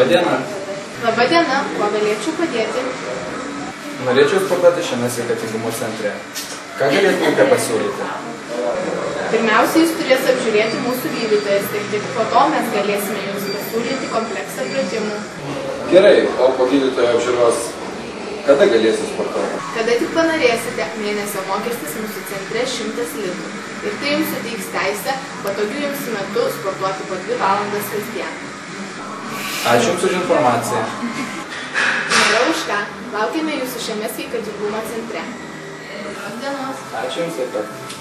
Labadiena. Labadiena, kuo galėčiau padėti? Norėčiau sportuoti šiame sveikatingumo centre. Ką galėtumėte pasiūlyti? Pirmiausia, jūs turės apžiūrėti mūsų gydytojas ir tik po to mes galėsime jums pasiūlyti kompleksą pratimų. Gerai, o po gydytojo apžiūros kada galėsiu sportuoti? Kada tik panorėsite, mėnesio mokestis mūsų centre 100 litų. Ir tai jums suteiks teisę patogiu jums metu sportuoti po 2 valandas kasdien. Ačiū Jums už informaciją. Nėra už ką. Laukiame jūsų šiame sveikatingumo centre. Geros dienos. Ačiū Jums taip pat.